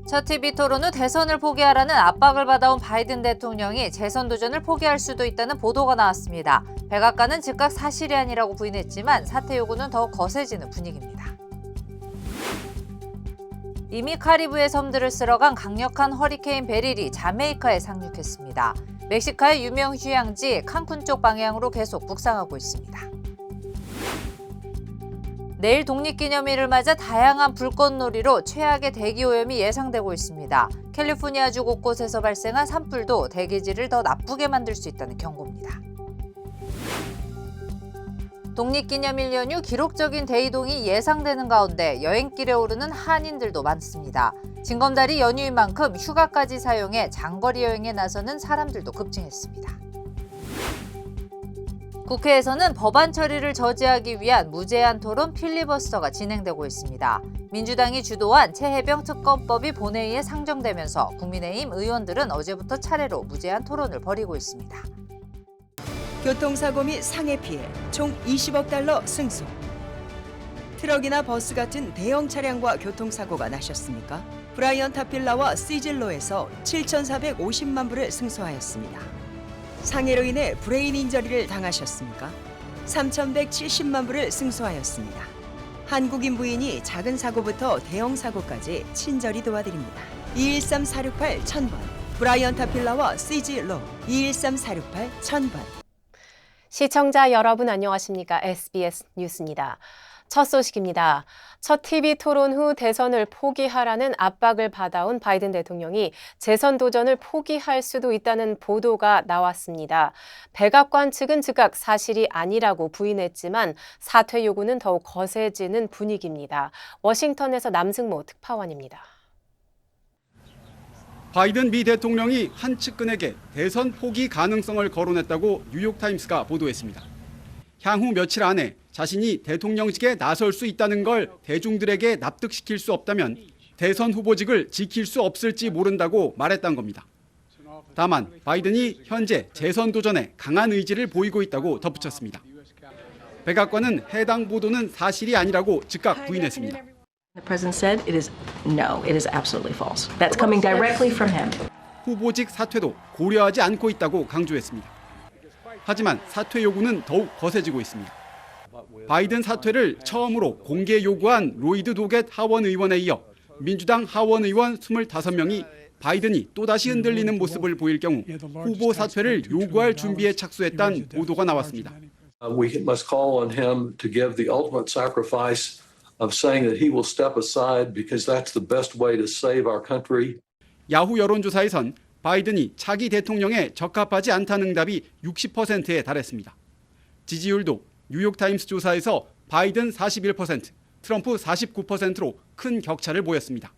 첫 TV 토론 후 대선을 포기하라는 압박을 받아온 바이든 대통령이 재선 도전을 포기할 수도 있다는 보도가 나왔습니다. 백악관은 즉각 사실이 아니라고 부인했지만 사퇴 요구는 더욱 거세지는 분위기입니다. 이미 카리브해 섬들을 쓸어간 강력한 허리케인 베릴이 자메이카에 상륙했습니다. 멕시카의 유명 휴양지 칸쿤 쪽 방향으로 계속 북상하고 있습니다. 내일 독립기념일을 맞아 다양한 불꽃놀이로 최악의 대기오염이 예상되고 있습니다. 캘리포니아주 곳곳에서 발생한 산불도 대기질을 더 나쁘게 만들 수 있다는 경고입니다. 독립기념일 연휴 기록적인 대이동이 예상되는 가운데 여행길에 오르는 한인들도 많습니다. 징검다리 연휴인 만큼 휴가까지 사용해 장거리 여행에 나서는 사람들도 급증했습니다. 국회에서는 법안 처리를 저지하기 위한 무제한 토론 필리버스터가 진행되고 있습니다. 민주당이 주도한 최혜병 특검법이 본회의에 상정되면서 국민의힘 의원들은 어제부터 차례로 무제한 토론을 벌이고 있습니다. 교통사고 및 상해 피해 총 20억 달러 승소. 트럭이나 버스 같은 대형 차량과 교통사고가 나셨습니까? 브라이언 타필라와 시즐로에서 7,450만 불을 승소하였습니다. 상해로 인해 브레인 인저리를 당하셨습니까? 3,170만 불을 승소하였습니다. 한국인 부인이 작은 사고부터 대형 사고까지 친절히 도와드립니다. 213-468-1000번 브라이언 타필라와 시즐로 213-468-1000번. 시청자 여러분 안녕하십니까? SBS 뉴스입니다. 첫 소식입니다. 첫 TV 토론 후 대선을 포기하라는 압박을 받아온 바이든 대통령이 재선 도전을 포기할 수도 있다는 보도가 나왔습니다. 백악관 측은 즉각 사실이 아니라고 부인했지만 사퇴 요구는 더욱 거세지는 분위기입니다. 워싱턴에서 남승모 특파원입니다. 바이든 미 대통령이 한 측근에게 대선 포기 가능성을 거론했다고 뉴욕타임스가 보도했습니다. 향후 며칠 안에 자신이 대통령직에 나설 수 있다는 걸 대중들에게 납득시킬 수 없다면 대선 후보직을 지킬 수 없을지 모른다고 말했던 겁니다. 다만 바이든이 현재 재선 도전에 강한 의지를 보이고 있다고 덧붙였습니다. 백악관은 해당 보도는 사실이 아니라고 즉각 부인했습니다. The president said it is no, it is absolutely false. That's coming directly from him. 후보직 사퇴도 고려하지 않고 있다고 강조했습니다. 하지만 사퇴 요구는 더욱 거세지고 있습니다. 바이든 사퇴를 처음으로 공개 요구한 로이드 도겟 하원 의원에 이어 민주당 하원 의원 25명이 바이든이 또다시 흔들리는 모습을 보일 경우 후보 사퇴를 요구할 준비에 착수했다는 보도가 나왔습니다. We must call on him to give the ultimate sacrifice of saying that he will step aside because that's the best way to save our country. 야후 여론조사에선 바이든이 차기 대통령에 적합하지 않다는 응답이 60%에 달했습니다. 지지율도 뉴욕타임스 조사에서 바이든 41%, 트럼프 49%로 큰 격차를 보였습니다.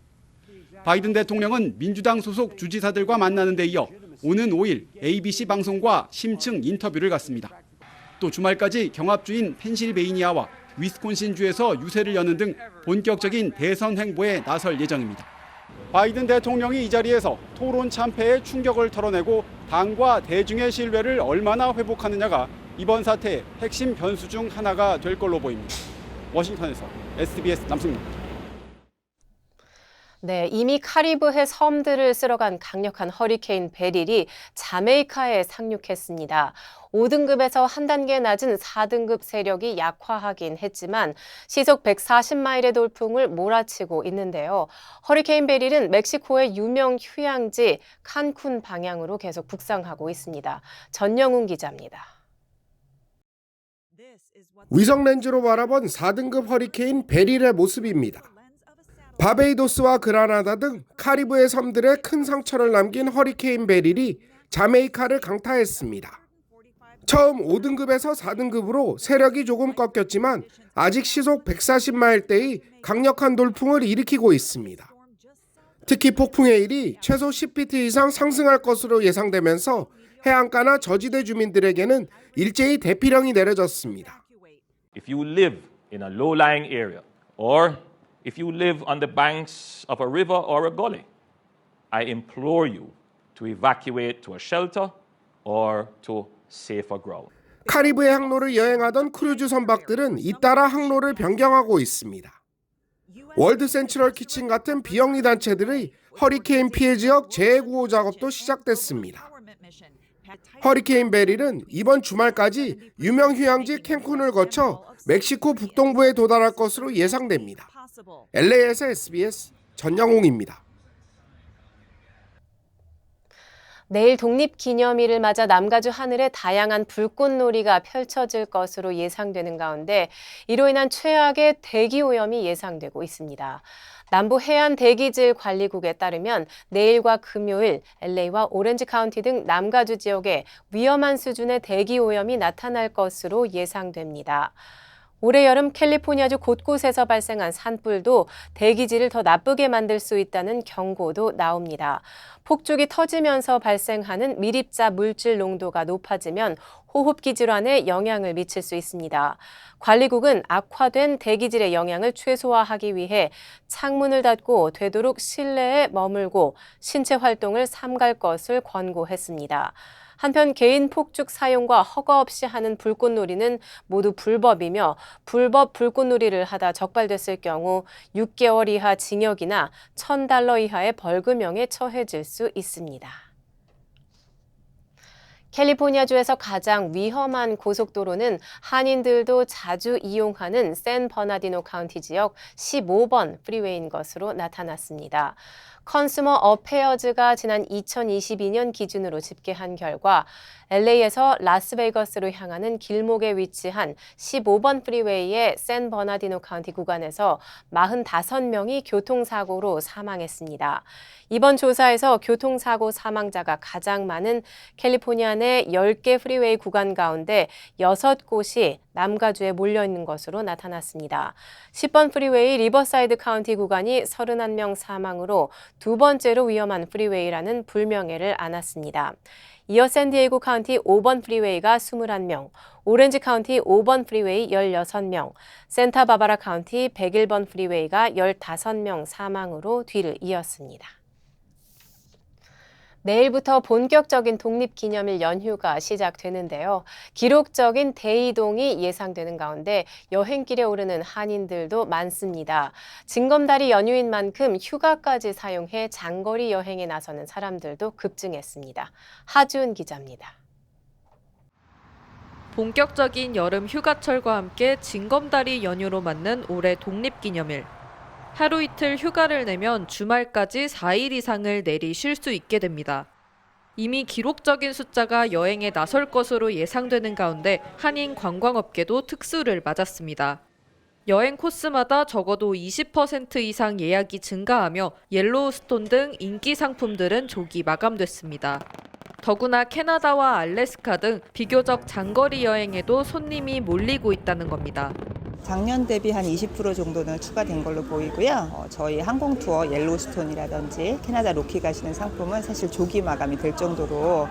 바이든 대통령은 민주당 소속 주지사들과 만나는 데 이어 오는 5일 ABC 방송과 심층 인터뷰를 갖습니다. 또 주말까지 경합주인 펜실베이니아와 위스콘신주에서 유세를 여는 등 본격적인 대선 행보에 나설 예정입니다. 바이든 대통령이 이 자리에서 토론 참패에 충격을 털어내고 당과 대중의 신뢰를 얼마나 회복하느냐가 이번 사태의 핵심 변수 중 하나가 될 걸로 보입니다. 워싱턴에서 SBS 남승입니다. 네, 이미 카리브해 섬들을 쓸어간 강력한 허리케인 베릴이 자메이카에 상륙했습니다. 5등급에서 한 단계 낮은 4등급 세력이 약화하긴 했지만 시속 140마일의 돌풍을 몰아치고 있는데요. 허리케인 베릴은 멕시코의 유명 휴양지 칸쿤 방향으로 계속 북상하고 있습니다. 전영훈 기자입니다. 위성 렌즈로 바라본 4등급 허리케인 베릴의 모습입니다. 바베이도스와 그라나다 등 카리브해 섬들에 큰 상처를 남긴 허리케인 베릴이 자메이카를 강타했습니다. 처음 5등급에서 4등급으로 세력이 조금 꺾였지만 아직 시속 140마일대의 강력한 돌풍을 일으키고 있습니다. 특히 폭풍의 일이 최소 10피트 이상 상승할 것으로 예상되면서 해안가나 저지대 주민들에게는 일제히 대피령이 내려졌습니다. If you live in a low-lying area or if you live on the banks of a river or a gully, I implore you to evacuate to a shelter or to safer ground. 카리브해 항로를 여행하던 크루즈 선박들은 잇따라 항로를 변경하고 있습니다. 월드 센트럴 키친 같은 비영리 단체들의 허리케인 피해 지역 재구호 작업도 시작됐습니다. 허리케인 베릴은 이번 주말까지 유명 휴양지 캔쿤을 거쳐 멕시코 북동부에 도달할 것으로 예상됩니다. LA에서 SBS 전영웅입니다. 내일 독립기념일을 맞아 남가주 하늘에 다양한 불꽃놀이가 펼쳐질 것으로 예상되는 가운데 이로 인한 최악의 대기오염이 예상되고 있습니다. 남부 해안 대기질 관리국에 따르면 내일과 금요일 LA와 오렌지 카운티 등 남가주 지역에 위험한 수준의 대기오염이 나타날 것으로 예상됩니다. 올해 여름 캘리포니아주 곳곳에서 발생한 산불도 대기질을 더 나쁘게 만들 수 있다는 경고도 나옵니다. 폭죽이 터지면서 발생하는 미립자 물질 농도가 높아지면 호흡기 질환에 영향을 미칠 수 있습니다. 관리국은 악화된 대기질의 영향을 최소화하기 위해 창문을 닫고 되도록 실내에 머물고 신체 활동을 삼갈 것을 권고했습니다. 한편 개인 폭죽 사용과 허가 없이 하는 불꽃놀이는 모두 불법이며 불법 불꽃놀이를 하다 적발됐을 경우 6개월 이하 징역이나 $1,000 이하의 벌금형에 처해질 수 있습니다. 캘리포니아주에서 가장 위험한 고속도로는 한인들도 자주 이용하는 샌 버나디노 카운티 지역 15번 프리웨이인 것으로 나타났습니다. 컨슈머 어페어즈가 지난 2022년 기준으로 집계한 결과 LA에서 라스베이거스로 향하는 길목에 위치한 15번 프리웨이의 샌 버나디노 카운티 구간에서 45명이 교통사고로 사망했습니다. 이번 조사에서 교통사고 사망자가 가장 많은 캘리포니아 내 10개 프리웨이 구간 가운데 6곳이 남가주에 몰려있는 것으로 나타났습니다. 10번 프리웨이 리버사이드 카운티 구간이 31명 사망으로 두 번째로 위험한 프리웨이라는 불명예를 안았습니다. 이어 샌디에이고 카운티 5번 프리웨이가 21명, 오렌지 카운티 5번 프리웨이 16명, 센타바바라 카운티 101번 프리웨이가 15명 사망으로 뒤를 이었습니다. 내일부터 본격적인 독립기념일 연휴가 시작되는데요. 기록적인 대이동이 예상되는 가운데 여행길에 오르는 한인들도 많습니다. 징검다리 연휴인 만큼 휴가까지 사용해 장거리 여행에 나서는 사람들도 급증했습니다. 하주은 기자입니다. 본격적인 여름 휴가철과 함께 징검다리 연휴로 맞는 올해 독립기념일. 하루 이틀 휴가를 내면 주말까지 4일 이상을 내리 쉴 수 있게 됩니다. 이미 기록적인 숫자가 여행에 나설 것으로 예상되는 가운데 한인 관광업계도 특수를 맞았습니다. 여행 코스마다 적어도 20% 이상 예약이 증가하며 옐로우스톤 등 인기 상품들은 조기 마감됐습니다. 더구나 캐나다와 알래스카 등 비교적 장거리 여행에도 손님이 몰리고 있다는 겁니다. 작년 대비 한 20% 정도는 추가된 걸로 보이고요. 저희 항공투어 옐로우스톤이라든지 캐나다 로키 가시는 상품은 사실 조기 마감이 될 정도로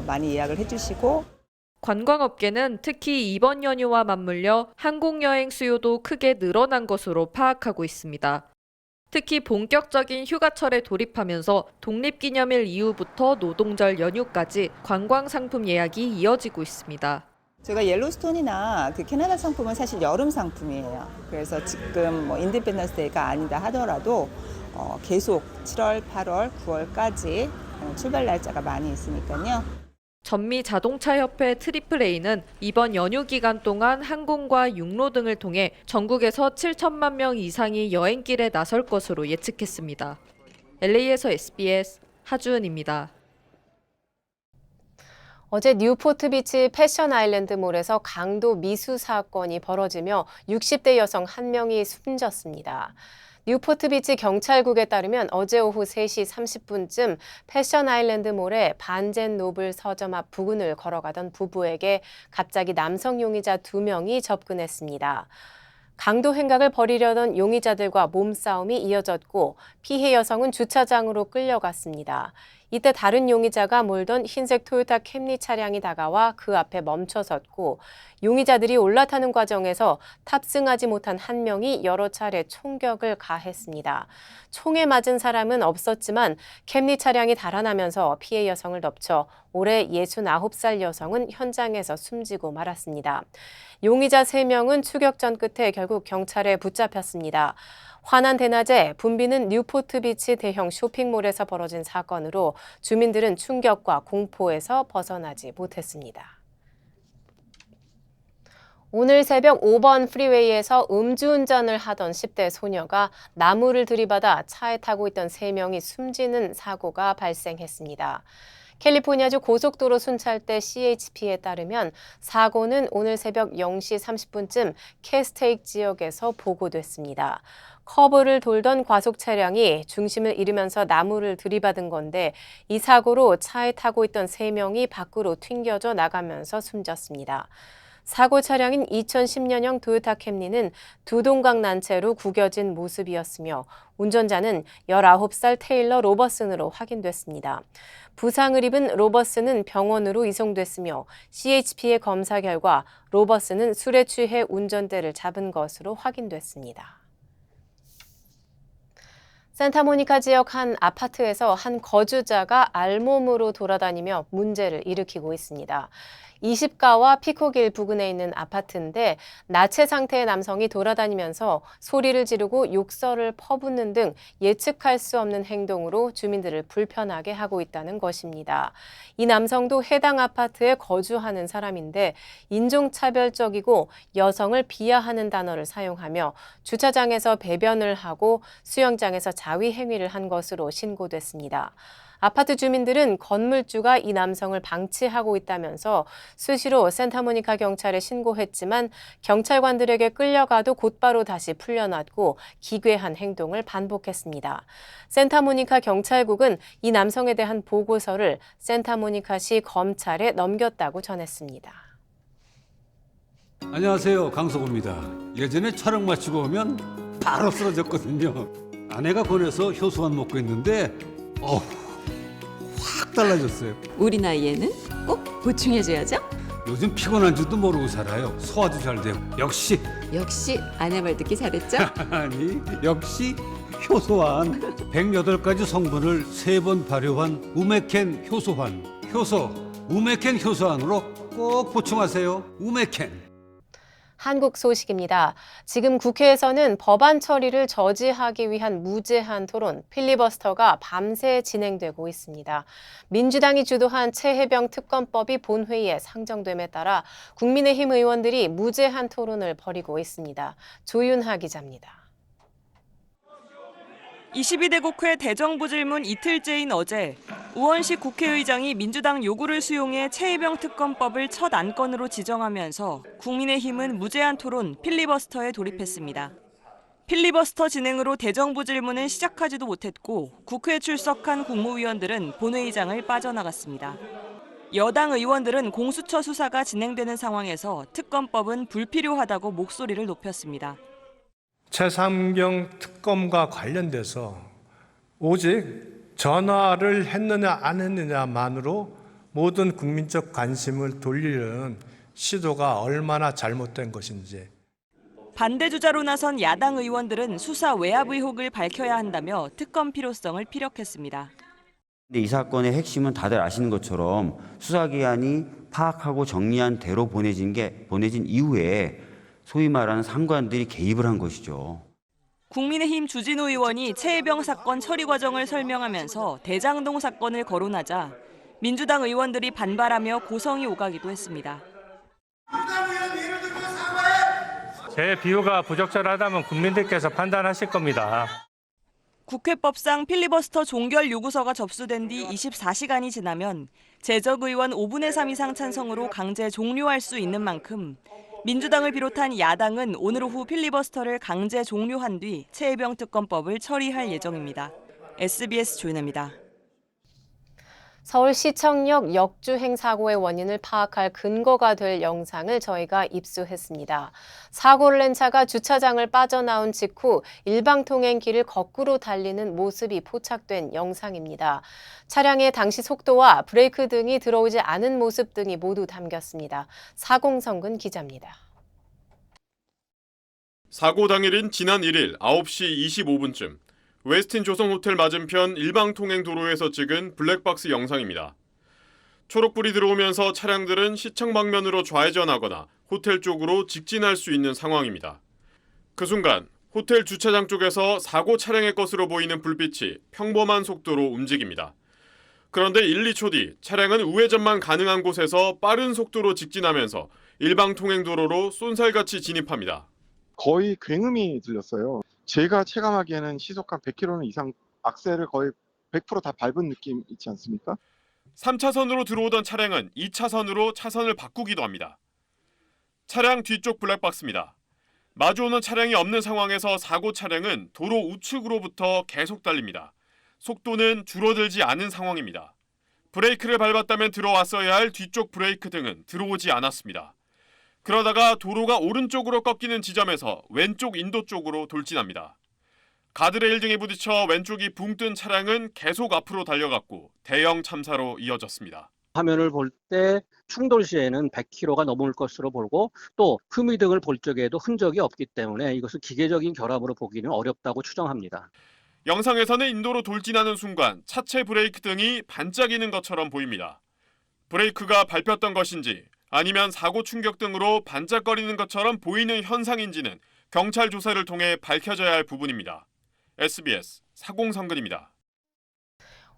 많이 예약을 해주시고 관광업계는 특히 이번 연휴와 맞물려 항공여행 수요도 크게 늘어난 것으로 파악하고 있습니다. 특히 본격적인 휴가철에 돌입하면서 독립기념일 이후부터 노동절 연휴까지 관광상품 예약이 이어지고 있습니다. 제가 옐로우스톤이나 캐나다 상품은 사실 여름 상품이에요. 그래서 지금 인디펜던스 데이가 아니다 하더라도 계속 7월, 8월, 9월까지 출발 날짜가 많이 있으니까요. 전미자동차협회 트리플A는 이번 연휴 기간 동안 항공과 육로 등을 통해 전국에서 7천만 명 이상이 여행길에 나설 것으로 예측했습니다. LA에서 SBS 하주은입니다. 어제 뉴포트비치 패션 아일랜드 몰에서 강도 미수 사건이 벌어지며 60대 여성 1명이 숨졌습니다. 뉴포트비치 경찰국에 따르면 어제 오후 3시 30분쯤 패션 아일랜드 몰에 반젠 노블 서점 앞 부근을 걸어가던 부부에게 갑자기 남성 용의자 2명이 접근했습니다. 강도 행각을 벌이려던 용의자들과 몸싸움이 이어졌고 피해 여성은 주차장으로 끌려갔습니다. 이때 다른 용의자가 몰던 흰색 토요타 캠리 차량이 다가와 그 앞에 멈춰섰고 용의자들이 올라타는 과정에서 탑승하지 못한 1명이 여러 차례 총격을 가했습니다. 총에 맞은 사람은 없었지만 캠리 차량이 달아나면서 피해 여성을 덮쳐 올해 69살 여성은 현장에서 숨지고 말았습니다. 용의자 3명은 추격전 끝에 결국 경찰에 붙잡혔습니다. 환한 대낮에 붐비는 뉴포트 비치 대형 쇼핑몰에서 벌어진 사건으로 주민들은 충격과 공포에서 벗어나지 못했습니다. 오늘 새벽 5번 프리웨이에서 음주운전을 하던 10대 소녀가 나무를 들이받아 차에 타고 있던 3명이 숨지는 사고가 발생했습니다. 캘리포니아주 고속도로 순찰대 CHP에 따르면 사고는 오늘 새벽 0시 30분쯤 캐스테이크 지역에서 보고됐습니다. 커브를 돌던 과속 차량이 중심을 잃으면서 나무를 들이받은 건데 이 사고로 차에 타고 있던 3명이 밖으로 튕겨져 나가면서 숨졌습니다. 사고 차량인 2010년형 토요타 캠리는 두 동강 난 채로 구겨진 모습이었으며 운전자는 19살 테일러 로버슨으로 확인됐습니다. 부상을 입은 로버슨은 병원으로 이송됐으며 CHP의 검사 결과 로버슨은 술에 취해 운전대를 잡은 것으로 확인됐습니다. 산타모니카 지역 한 아파트에서 한 거주자가 알몸으로 돌아다니며 문제를 일으키고 있습니다. 20가와 피코길 부근에 있는 아파트인데 나체 상태의 남성이 돌아다니면서 소리를 지르고 욕설을 퍼붓는 등 예측할 수 없는 행동으로 주민들을 불편하게 하고 있다는 것입니다. 이 남성도 해당 아파트에 거주하는 사람인데 인종차별적이고 여성을 비하하는 단어를 사용하며 주차장에서 배변을 하고 수영장에서 자위 행위를 한 것으로 신고됐습니다. 아파트 주민들은 건물주가 이 남성을 방치하고 있다면서 수시로 산타모니카 경찰에 신고했지만 경찰관들에게 끌려가도 곧바로 다시 풀려났고 기괴한 행동을 반복했습니다. 산타모니카 경찰국은 이 남성에 대한 보고서를 산타모니카시 검찰에 넘겼다고 전했습니다. 안녕하세요, 강석호입니다. 예전에 촬영 마치고 오면 바로 쓰러졌거든요. 아내가 권해서 효소만 먹고 있는데 확 달라졌어요. 우리 나이에는 꼭 보충해줘야죠. 요즘 피곤한 줄도 모르고 살아요. 소화도 잘 되고. 역시 아내 말 듣기 잘했죠? 아니 역시 효소환. 108가지 성분을 3번 발효한 우메켄 효소환. 효소 우메켄 효소환으로 꼭 보충하세요. 우메켄. 한국 소식입니다. 지금 국회에서는 법안 처리를 저지하기 위한 무제한 토론 필리버스터가 밤새 진행되고 있습니다. 민주당이 주도한 최혜병 특검법이 본회의에 상정됨에 따라 국민의힘 의원들이 무제한 토론을 벌이고 있습니다. 조윤하 기자입니다. 22대 국회 대정부 질문 이틀째인 어제 우원식 국회의장이 민주당 요구를 수용해 최혜병 특검법을 첫 안건으로 지정하면서 국민의힘은 무제한 토론 필리버스터에 돌입했습니다. 필리버스터 진행으로 대정부 질문은 시작하지도 못했고 국회에 출석한 국무위원들은 본회의장을 빠져나갔습니다. 여당 의원들은 공수처 수사가 진행되는 상황에서 특검법은 불필요하다고 목소리를 높였습니다. 최상병 특검과 관련돼서 오직 전화를 했느냐 안 했느냐만으로 모든 국민적 관심을 돌리려는 시도가 얼마나 잘못된 것인지. 반대 주자로 나선 야당 의원들은 수사 외압 의혹을 밝혀야 한다며 특검 필요성을 피력했습니다. 이 사건의 핵심은 다들 아시는 것처럼 수사기관이 파악하고 정리한 대로 보내진 이후에 소위 말하는 상관들이 개입을 한 것이죠. 국민의힘 주진우 의원이 최혜병 사건 처리 과정을 설명하면서 대장동 사건을 거론하자 민주당 의원들이 반발하며 고성이 오가기도 했습니다. 제 비유가 부적절하다면 국민들께서 판단하실 겁니다. 국회법상 필리버스터 종결 요구서가 접수된 뒤 24시간이 지나면 재적 의원 5분의 3 이상 찬성으로 강제 종료할 수 있는 만큼 민주당을 비롯한 야당은 오늘 오후 필리버스터를 강제 종료한 뒤 최혜병 특검법을 처리할 예정입니다. SBS 조윤아입니다. 서울시청역 역주행 사고의 원인을 파악할 근거가 될 영상을 저희가 입수했습니다. 사고를 낸 차가 주차장을 빠져나온 직후 일방통행길을 거꾸로 달리는 모습이 포착된 영상입니다. 차량의 당시 속도와 브레이크 등이 들어오지 않은 모습 등이 모두 담겼습니다. 사공성근 기자입니다. 사고 당일인 지난 1일 9시 25분쯤 웨스틴 조선호텔 맞은편 일방통행 도로에서 찍은 블랙박스 영상입니다. 초록불이 들어오면서 차량들은 시청 방면으로 좌회전하거나 호텔 쪽으로 직진할 수 있는 상황입니다. 그 순간 호텔 주차장 쪽에서 사고 차량의 것으로 보이는 불빛이 평범한 속도로 움직입니다. 그런데 1, 2초 뒤 차량은 우회전만 가능한 곳에서 빠른 속도로 직진하면서 일방통행도로로 쏜살같이 진입합니다. 거의 굉음이 들렸어요. 제가 체감하기에는 시속 한 100km 이상 악셀을 거의 100% 다 밟은 느낌 있지 않습니까? 3차선으로 들어오던 차량은 2차선으로 차선을 바꾸기도 합니다. 차량 뒤쪽 블랙박스입니다. 마주오는 차량이 없는 상황에서 사고 차량은 도로 우측으로부터 계속 달립니다. 속도는 줄어들지 않은 상황입니다. 브레이크를 밟았다면 들어왔어야 할 뒤쪽 브레이크 등은 들어오지 않았습니다. 그러다가 도로가 오른쪽으로 꺾이는 지점에서 왼쪽 인도 쪽으로 돌진합니다. 가드레일 등에 부딪혀 왼쪽이 붕 뜬 차량은 계속 앞으로 달려갔고 대형 참사로 이어졌습니다. 화면을 볼 때 충돌 시에는 100km가 넘을 것으로 보고 또 흠의 등을 볼 적에도 흔적이 없기 때문에 이것을 기계적인 결함으로 보기는 어렵다고 추정합니다. 영상에서는 인도로 돌진하는 순간 차체 브레이크 등이 반짝이는 것처럼 보입니다. 브레이크가 밟혔던 것인지 아니면 사고 충격 등으로 반짝거리는 것처럼 보이는 현상인지는 경찰 조사를 통해 밝혀져야 할 부분입니다. SBS 사공성근입니다.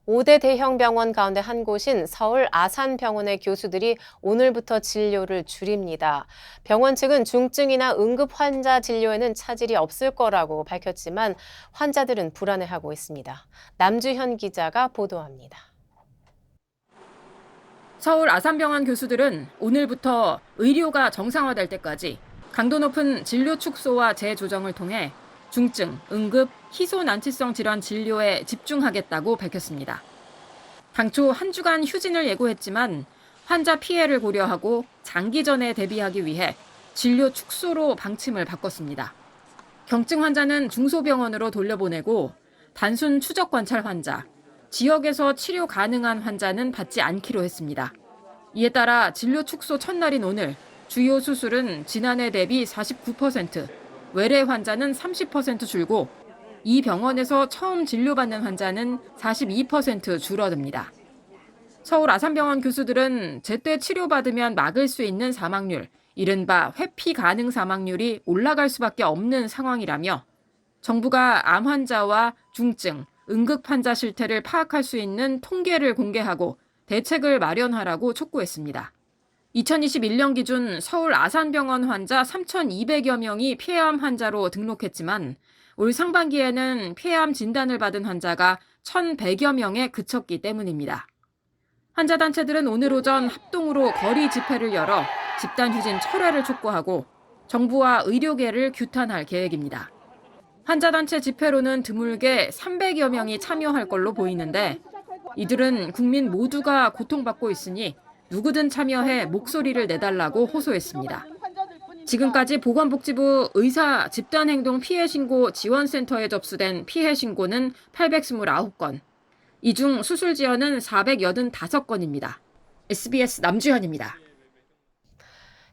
5대 대형 병원 가운데 한 곳인 서울 아산병원의 교수들이 오늘부터 진료를 줄입니다. 병원 측은 중증이나 응급 환자 진료에는 차질이 없을 거라고 밝혔지만 환자들은 불안해하고 있습니다. 남주현 기자가 보도합니다. 서울 아산병원 교수들은 오늘부터 의료가 정상화될 때까지 강도 높은 진료 축소와 재조정을 통해 중증, 응급, 희소난치성 질환 진료에 집중하겠다고 밝혔습니다. 당초 한 주간 휴진을 예고했지만 환자 피해를 고려하고 장기전에 대비하기 위해 진료 축소로 방침을 바꿨습니다. 경증 환자는 중소병원으로 돌려보내고 단순 추적 관찰 환자, 지역에서 치료 가능한 환자는 받지 않기로 했습니다. 이에 따라 진료 축소 첫날인 오늘 주요 수술은 지난해 대비 49%, 외래 환자는 30% 줄고 이 병원에서 처음 진료받는 환자는 42% 줄어듭니다. 서울 아산병원 교수들은 제때 치료받으면 막을 수 있는 사망률, 이른바 회피 가능 사망률이 올라갈 수밖에 없는 상황이라며 정부가 암 환자와 중증, 응급 환자 실태를 파악할 수 있는 통계를 공개하고 대책을 마련하라고 촉구했습니다. 2021년 기준 서울 아산병원 환자 3,200여 명이 폐암 환자로 등록했지만 올 상반기에는 폐암 진단을 받은 환자가 1,100여 명에 그쳤기 때문입니다. 환자단체들은 오늘 오전 합동으로 거리 집회를 열어 집단휴진 철회를 촉구하고 정부와 의료계를 규탄할 계획입니다. 환자단체 집회로는 드물게 300여 명이 참여할 걸로 보이는데 이들은 국민 모두가 고통받고 있으니 누구든 참여해 목소리를 내달라고 호소했습니다. 지금까지 보건복지부 의사 집단행동 피해신고 지원센터에 접수된 피해 신고는 829건, 이 중 수술 지원은 485건입니다. SBS 남주현입니다.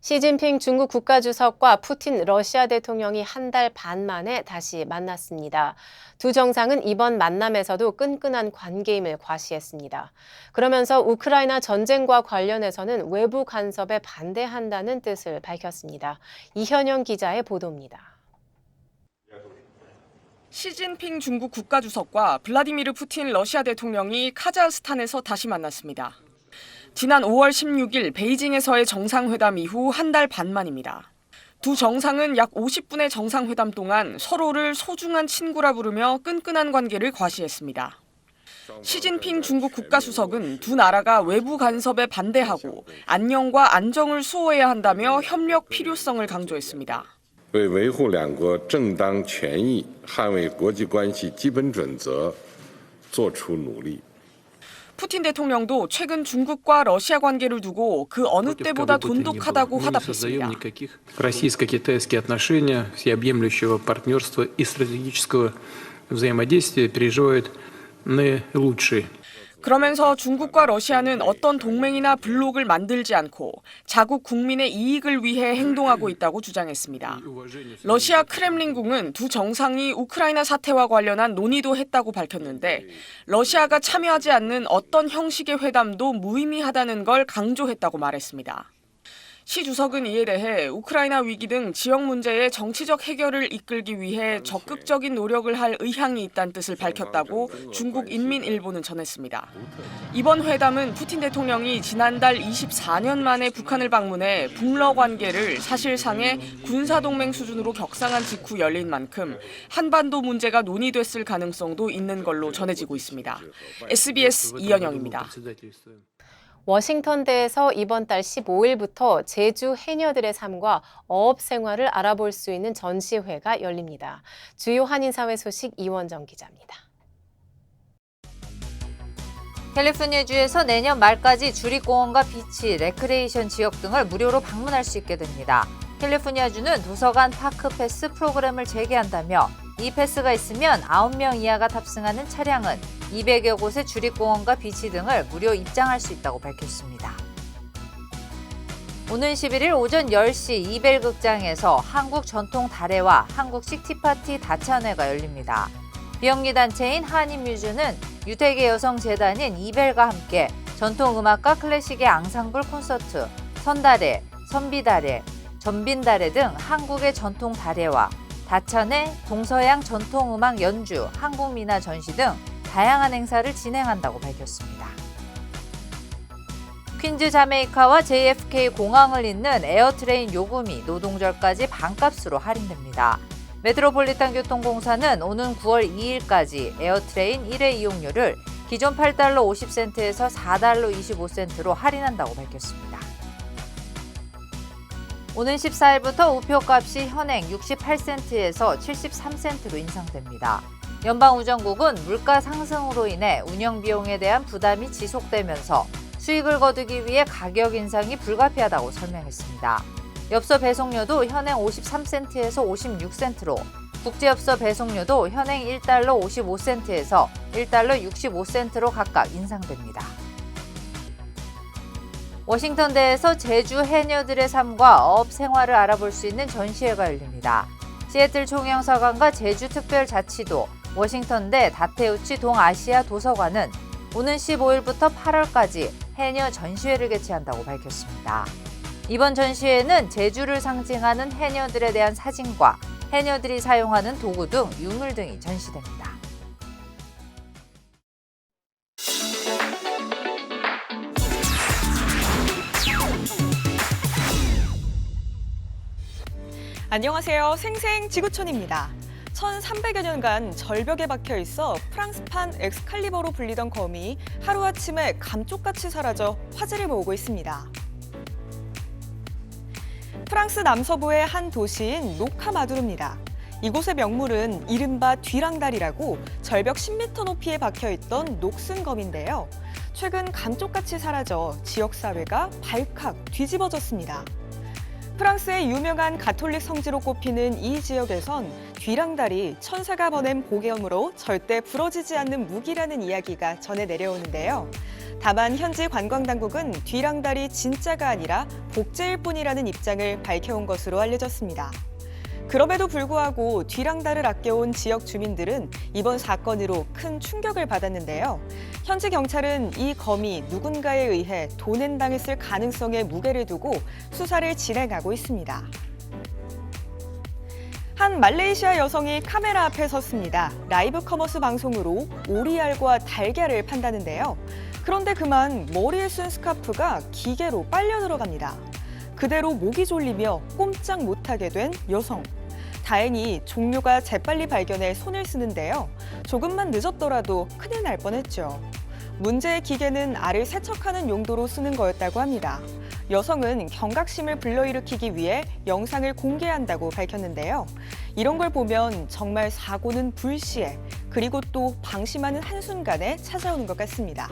시진핑 중국 국가주석과 푸틴 러시아 대통령이 한 달 반 만에 다시 만났습니다. 두 정상은 이번 만남에서도 끈끈한 관계임을 과시했습니다. 그러면서 우크라이나 전쟁과 관련해서는 외부 간섭에 반대한다는 뜻을 밝혔습니다. 이현영 기자의 보도입니다. 시진핑 중국 국가주석과 블라디미르 푸틴 러시아 대통령이 카자흐스탄에서 다시 만났습니다. 지난 5월 16일 베이징에서의 정상회담 이후 한 달 반 만입니다. 두 정상은 약 50분의 정상회담 동안 서로를 소중한 친구라 부르며 끈끈한 관계를 과시했습니다. 시진핑 중국 국가수석은 두 나라가 외부 간섭에 반대하고 안녕과 안정을 수호해야 한다며 협력 필요성을 강조했습니다. 为维护两国正当权益、捍卫国际关系基本准则做出努力。 푸틴 대통령도 최근 중국과 러시아 관계를 두고 그 어느 때보다 돈독하다고 화답했습니다. Российско-китайские отношения, всеобъемлющего партнерства и стратегического взаимодействия переживают наилучший. 그러면서 중국과 러시아는 어떤 동맹이나 블록을 만들지 않고 자국 국민의 이익을 위해 행동하고 있다고 주장했습니다. 러시아 크렘린궁은 두 정상이 우크라이나 사태와 관련한 논의도 했다고 밝혔는데 러시아가 참여하지 않는 어떤 형식의 회담도 무의미하다는 걸 강조했다고 말했습니다. 시 주석은 이에 대해 우크라이나 위기 등 지역 문제의 정치적 해결을 이끌기 위해 적극적인 노력을 할 의향이 있다는 뜻을 밝혔다고 중국 인민일보는 전했습니다. 이번 회담은 푸틴 대통령이 지난달 24년 만에 북한을 방문해 북러 관계를 사실상의 군사동맹 수준으로 격상한 직후 열린 만큼 한반도 문제가 논의됐을 가능성도 있는 걸로 전해지고 있습니다. SBS 이현영입니다. 워싱턴대에서 이번 달 15일부터 제주 해녀들의 삶과 어업 생활을 알아볼 수 있는 전시회가 열립니다. 주요 한인사회 소식 이원정 기자입니다. 캘리포니아주에서 내년 말까지 주립공원과 비치, 레크레이션 지역 등을 무료로 방문할 수 있게 됩니다. 캘리포니아주는 도서관 파크 패스 프로그램을 재개한다며 이 패스가 있으면 9명 이하가 탑승하는 차량은 200여 곳의 주립공원과 비치 등을 무료 입장할 수 있다고 밝혔습니다. 오는 11일 오전 10시 이벨 극장에서 한국 전통 달해와 한국식 티파티 다찬회가 열립니다. 비영리 단체인 한인뮤즈는 유태계 여성재단인 이벨과 함께 전통음악과 클래식의 앙상블 콘서트, 선달해, 선비달해, 전빈달해 등 한국의 전통 달해와 다찬회, 동서양 전통음악 연주, 한국민화 전시 등 다양한 행사를 진행한다고 밝혔습니다. 퀸즈 자메이카와 JFK 공항을 잇는 에어트레인 요금이 노동절까지 반값으로 할인됩니다. 메트로폴리탄 교통공사는 오는 9월 2일까지 에어트레인 1회 이용료를 기존 $8 50센트에서 $4 25센트로 할인한다고 밝혔습니다. 오는 14일부터 우표값이 현행 68센트에서 73센트로 인상됩니다. 연방우정국은 물가 상승으로 인해 운영비용에 대한 부담이 지속되면서 수익을 거두기 위해 가격 인상이 불가피하다고 설명했습니다. 엽서 배송료도 현행 53센트에서 56센트로, 국제엽서 배송료도 현행 $1 55센트에서 $1 65센트로 각각 인상됩니다. 워싱턴대에서 제주 해녀들의 삶과 어업 생활을 알아볼 수 있는 전시회가 열립니다. 시애틀 총영사관과 제주특별자치도, 워싱턴대 다테우치 동아시아 도서관은 오는 15일부터 8월까지 해녀 전시회를 개최한다고 밝혔습니다. 이번 전시회는 제주를 상징하는 해녀들에 대한 사진과 해녀들이 사용하는 도구 등 유물 등이 전시됩니다. 안녕하세요. 생생 지구촌입니다. 1300여 년간 절벽에 박혀 있어 프랑스판 엑스칼리버로 불리던 검이 하루아침에 감쪽같이 사라져 화제를 모으고 있습니다. 프랑스 남서부의 한 도시인 노카마두르입니다. 이곳의 명물은 이른바 뒤랑다리라고 절벽 10m 높이에 박혀있던 녹슨검인데요. 최근 감쪽같이 사라져 지역사회가 발칵 뒤집어졌습니다. 프랑스의 유명한 가톨릭 성지로 꼽히는 이 지역에선 뒤랑달이 천사가 보낸 복염으로 절대 부러지지 않는 무기라는 이야기가 전해 내려오는데요. 다만 현지 관광당국은 뒤랑달이 진짜가 아니라 복제일 뿐이라는 입장을 밝혀온 것으로 알려졌습니다. 그럼에도 불구하고 뒤랑달을 아껴온 지역 주민들은 이번 사건으로 큰 충격을 받았는데요. 현지 경찰은 이 검이 누군가에 의해 도낸당했을 가능성에 무게를 두고 수사를 진행하고 있습니다. 한 말레이시아 여성이 카메라 앞에 섰습니다. 라이브 커머스 방송으로 오리알과 달걀을 판다는데요. 그런데 그만 머리에 쓴 스카프가 기계로 빨려 들어갑니다. 그대로 목이 졸리며 꼼짝 못하게 된 여성. 다행히 종료가 재빨리 발견해 손을 쓰는데요. 조금만 늦었더라도 큰일 날 뻔했죠. 문제의 기계는 알을 세척하는 용도로 쓰는 거였다고 합니다. 여성은 경각심을 불러일으키기 위해 영상을 공개한다고 밝혔는데요. 이런 걸 보면 정말 사고는 불시에, 그리고 또 방심하는 한순간에 찾아오는 것 같습니다.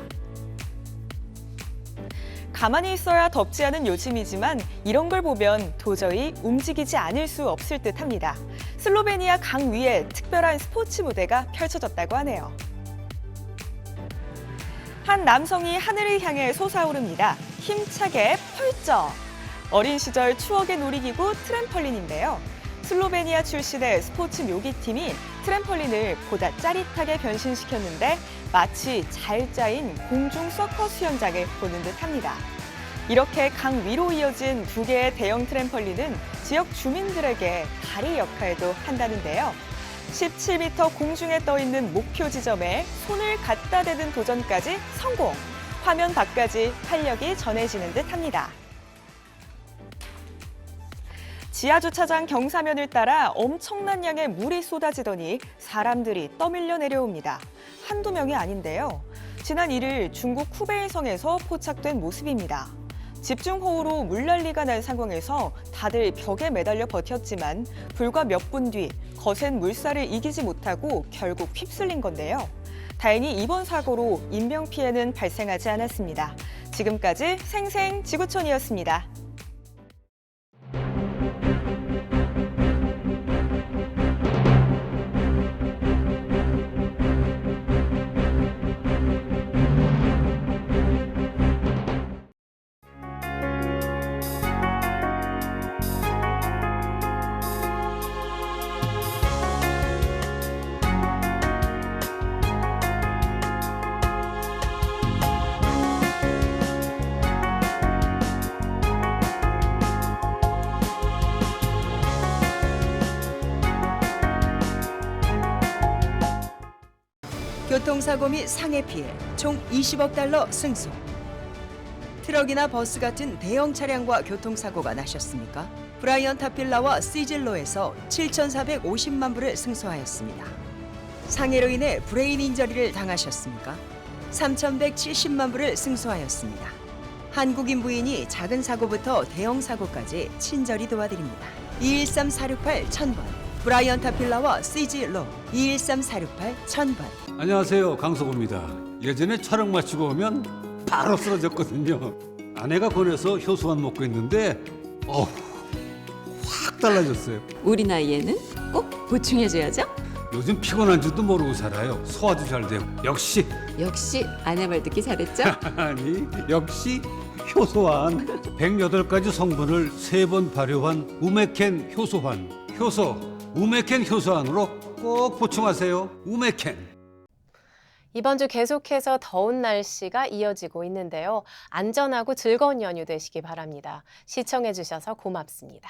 가만히 있어야 덥지 않은 요즘이지만 이런 걸 보면 도저히 움직이지 않을 수 없을 듯합니다. 슬로베니아 강 위에 특별한 스포츠 무대가 펼쳐졌다고 하네요. 한 남성이 하늘을 향해 솟아오릅니다. 힘차게 펄쩍! 어린 시절 추억의 놀이기구 트램펄린인데요. 슬로베니아 출신의 스포츠 묘기팀이 트램펄린을 보다 짜릿하게 변신시켰는데 마치 잘 짜인 공중 서커스 현장을 보는 듯합니다. 이렇게 강 위로 이어진 2개의 대형 트램펄린은 지역 주민들에게 다리 역할도 한다는데요. 17m 공중에 떠 있는 목표 지점에 손을 갖다 대는 도전까지 성공! 화면 밖까지 활력이 전해지는 듯합니다. 지하주차장 경사면을 따라 엄청난 양의 물이 쏟아지더니 사람들이 떠밀려 내려옵니다. 한두 명이 아닌데요. 지난 1일 중국 후베이성에서 포착된 모습입니다. 집중호우로 물난리가 난 상황에서 다들 벽에 매달려 버텼지만 불과 몇 분 뒤 거센 물살을 이기지 못하고 결국 휩쓸린 건데요. 다행히 이번 사고로 인명피해는 발생하지 않았습니다. 지금까지 생생 지구촌이었습니다. 교통사고 및 상해 피해 총 20억 달러 승소. 트럭이나 버스 같은 대형 차량과 교통사고가 나셨습니까? 브라이언 타필라와 시즐로에서 7,450만 불을 승소하였습니다. 상해로 인해 브레인 인저리를 당하셨습니까? 3,170만 불을 승소하였습니다. 한국인 부인이 작은 사고부터 대형 사고까지 친절히 도와드립니다. 213-468-1000번 브라이언 타필라와 시즐로 213-468-1000번. 안녕하세요, 강석호입니다. 예전에 촬영 마치고 오면 바로 쓰러졌거든요. 아내가 권해서 효소만 먹고 있는데 확 달라졌어요. 우리 나이에는 꼭 보충해줘야죠. 요즘 피곤한 줄도 모르고 살아요. 소화도 잘 되고. 역시 아내 말 듣기 잘했죠? 아니, 역시 효소환. 108가지 성분을 3번 발효한 우메켄 효소환. 우메켄 효소환으로 꼭 보충하세요. 우메켄. 이번 주 계속해서 더운 날씨가 이어지고 있는데요. 안전하고 즐거운 연휴 되시기 바랍니다. 시청해 주셔서 고맙습니다.